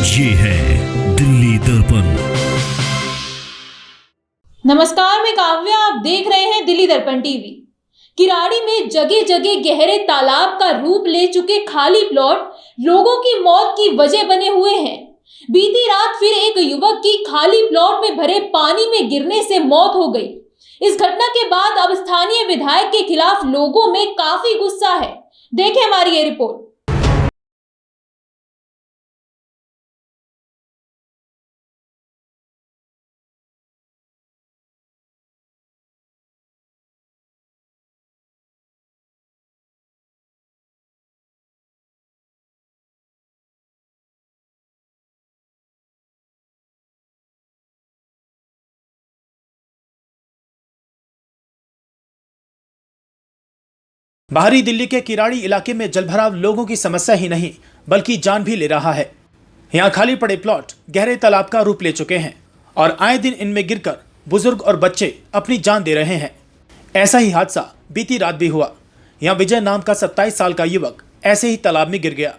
ये है दिल्ली दर्पण। नमस्कार, मैं काव्या, आप देख रहे हैं दिल्ली दर्पण टीवी। किराड़ी में जगह जगह गहरे तालाब का रूप ले चुके खाली प्लॉट लोगों की मौत की वजह बने हुए हैं। बीती रात फिर एक युवक की खाली प्लॉट में भरे पानी में गिरने से मौत हो गई। इस घटना के बाद अब स्थानीय विधायक के खिलाफ लोगों में काफी गुस्सा है। देखें हमारी ये रिपोर्ट। बाहरी दिल्ली के किराड़ी इलाके में जलभराव लोगों की समस्या ही नहीं बल्कि जान भी ले रहा है। यहाँ खाली पड़े प्लॉट गहरे तालाब का रूप ले चुके हैं और आए दिन इनमें गिरकर बुजुर्ग और बच्चे अपनी जान दे रहे हैं। ऐसा ही हादसा बीती रात भी हुआ। यहाँ विजय नाम का 27 साल का युवक ऐसे ही तालाब में गिर गया।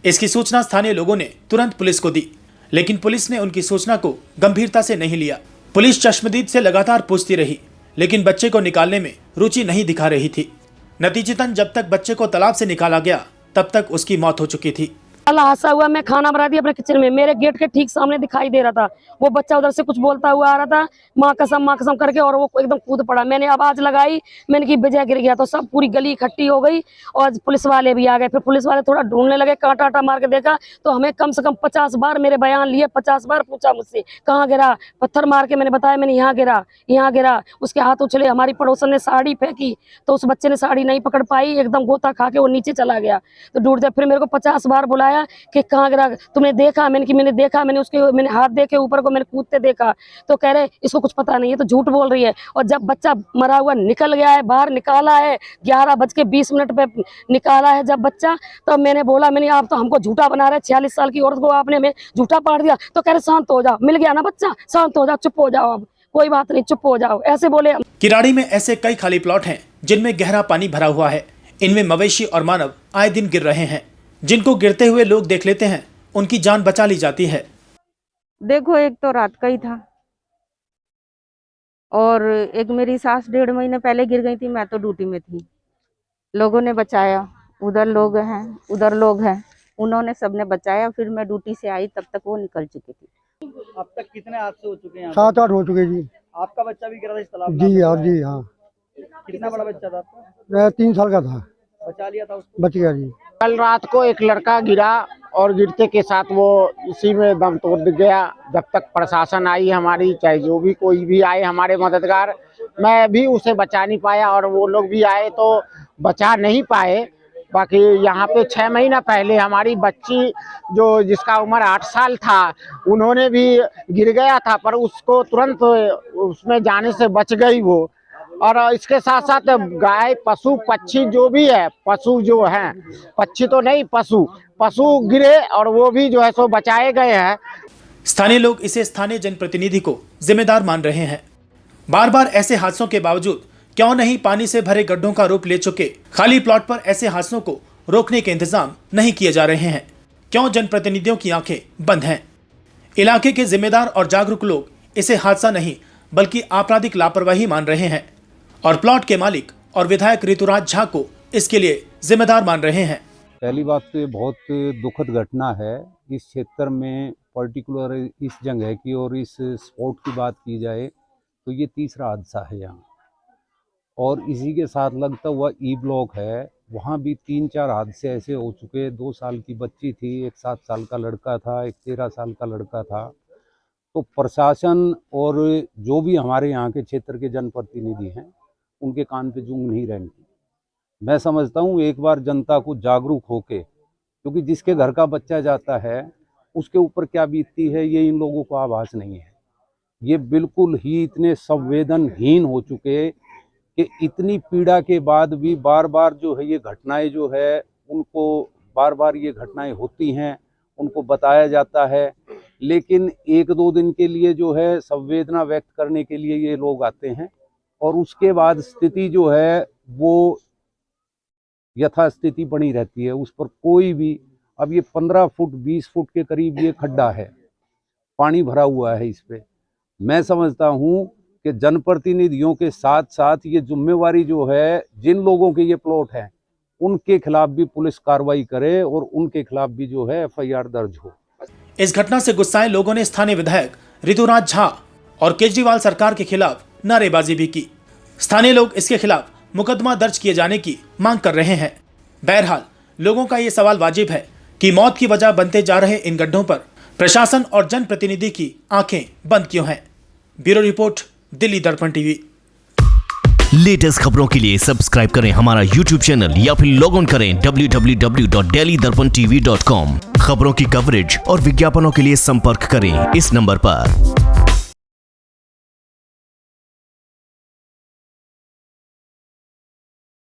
इसकी सूचना स्थानीय लोगों ने तुरंत पुलिस को दी, लेकिन पुलिस ने उनकी सूचना को गंभीरता से नहीं लिया। पुलिस चश्मदीद से लगातार पूछती रही, लेकिन बच्चे को निकालने में रुचि नहीं दिखा रही थी। नतीजतन जब तक बच्चे को तालाब से निकाला गया तब तक उसकी मौत हो चुकी थी। हादसा हुआ, मैं खाना बना दिया अपने किचन में, मेरे गेट के ठीक सामने दिखाई दे रहा था। वो बच्चा उधर से कुछ बोलता हुआ आ रहा था, माँ कसम करके, और वो एकदम कूद पड़ा। मैंने आवाज लगाई, मैंने की विजय गिर गया, तो सब पूरी गली इकट्ठी हो गई और पुलिस वाले भी आ गए। फिर पुलिस वाले थोड़ा ढूंढने लगे, कांटा आटा मार के देखा तो हमें कम से कम 50 बार मेरे बयान लिए, 50 बार पूछा मुझसे कहाँ गिरा। पत्थर मार के मैंने बताया मैंने यहाँ गिरा। उसके हाथ उछले। हमारी पड़ोसन ने साड़ी फेंकी तो उस बच्चे ने साड़ी नहीं पकड़ पाई, एकदम गोता खा के वो नीचे चला गया। तो ढूंढते फिर मेरे को 50 बार बुलाया कि कहाँ गिरा, तुमने देखा? मैंने देखा, मैंने हाथ देखे ऊपर को, मैंने कूदते देखा। तो कह रहे इसको कुछ पता नहीं है, तो झूठ बोल रही है। और जब बच्चा मरा हुआ निकल गया है, बाहर निकाला है, 11:20 पे निकाला है जब बच्चा, तो मैंने बोला आप तो हमको झूठा बना रहे, 46 साल की औरत को आपने में झूठा पाड़ दिया। तो कह रहे शांत हो जाओ, मिल गया ना बच्चा, शांत हो जाओ, चुप हो जाओ, अब कोई बात नहीं, चुप हो जाओ, ऐसे बोले। किराड़ी में ऐसे कई खाली प्लॉट हैं जिनमें गहरा पानी भरा हुआ है। इनमें मवेशी और मानव आए दिन गिर रहे हैं। जिनको गिरते हुए लोग देख लेते हैं उनकी जान बचा ली जाती है। देखो, एक तो रात का ही था और एक मेरी सास 1.5 महीने पहले गिर गई थी। मैं तो ड्यूटी में थी, लोगों ने बचाया। उधर लोग हैं, उन्होंने सबने बचाया। फिर मैं ड्यूटी से आई तब तक वो निकल चुकी थी। अब तक कितने हादसे हो चुके हैं? 7-8 हो चुके जी। आपका बच्चा भी गिरा था इस तालाब में? जी हाँ। कितना बड़ा बच्चा था आपका? 3 साल का था। बचा लिया था उसको? बच गया जी। कल रात को एक लड़का गिरा और गिरते के साथ वो इसी में दम तोड़ गया। जब तक प्रशासन आई हमारी, चाहे जो भी कोई भी आए हमारे मददगार, मैं भी उसे बचा नहीं पाया और वो लोग भी आए तो बचा नहीं पाए। बाकी यहाँ पे 6 महीना पहले हमारी बच्ची जिसका उम्र 8 साल था, उन्होंने भी गिर गया था, पर उसको तुरंत उसमें जाने से बच गई वो। और इसके साथ साथ गाय, पशु, पक्षी जो भी है, पशु जो हैं, पक्षी तो नहीं, पशु गिरे और वो भी जो है सो बचाए गए हैं। स्थानीय लोग इसे स्थानीय जनप्रतिनिधि को जिम्मेदार मान रहे हैं। बार बार ऐसे हादसों के बावजूद क्यों नहीं पानी से भरे गड्ढों का रूप ले चुके खाली प्लॉट पर ऐसे हादसों को रोकने के इंतजाम नहीं किए जा रहे हैं? क्यों जनप्रतिनिधियों की आंखें बंद हैं? इलाके के जिम्मेदार और जागरूक लोग इसे हादसा नहीं बल्कि आपराधिक लापरवाही मान रहे हैं और प्लॉट के मालिक और विधायक ऋतुराज झा को इसके लिए जिम्मेदार मान रहे हैं। पहली बात तो ये बहुत दुखद घटना है इस क्षेत्र में, पर्टिकुलर इस जगह की और इस स्पॉट की बात की जाए तो ये तीसरा हादसा है यहाँ। और इसी के साथ लगता हुआ ई ब्लॉक है, वहाँ भी 3-4 हादसे ऐसे हो चुके। 2 साल की बच्ची थी, एक 7 साल का लड़का था, एक 13 साल का लड़का था। तो प्रशासन और जो भी हमारे यहाँ के क्षेत्र के जनप्रतिनिधि हैं, उनके कान पे जूं नहीं रहेंगी। मैं समझता हूँ एक बार जनता को जागरूक होके, क्योंकि जिसके घर का बच्चा जाता है उसके ऊपर क्या बीतती है ये इन लोगों को आभास नहीं है। ये बिल्कुल ही इतने संवेदनहीन हो चुके कि इतनी पीड़ा के बाद भी बार बार जो है ये घटनाएं जो है उनको बार बार ये घटनाएं होती हैं, उनको बताया जाता है, लेकिन 1-2 दिन के लिए जो है संवेदना व्यक्त करने के लिए ये लोग आते हैं और उसके बाद स्थिति जो है वो यथास्थिति बनी रहती है, उस पर कोई भी अब ये 15 फुट 20 फुट के करीब ये खड्डा है, पानी भरा हुआ है इस पे। मैं समझता हूँ कि जनप्रतिनिधियों के साथ साथ ये जिम्मेवारी जो है, जिन लोगों के ये प्लॉट हैं उनके खिलाफ भी पुलिस कार्रवाई करे और उनके खिलाफ भी जो है FIR दर्ज हो। इस घटना से गुस्साए लोगों ने स्थानीय विधायक ऋतुराज झा और केजरीवाल सरकार के खिलाफ नारेबाजी भी की। स्थानीय लोग इसके खिलाफ मुकदमा दर्ज किए जाने की मांग कर रहे हैं। बहरहाल लोगों का ये सवाल वाजिब है कि मौत की वजह बनते जा रहे इन गड्ढों पर प्रशासन और जनप्रतिनिधि की आंखें बंद क्यों हैं? ब्यूरो रिपोर्ट, दिल्ली दर्पण टीवी। लेटेस्ट खबरों के लिए सब्सक्राइब करें हमारा YouTube चैनल या फिर लॉग ऑन करें www.delhidarpantv.com। खबरों की कवरेज और विज्ञापनों के लिए संपर्क करें इस नंबर पर।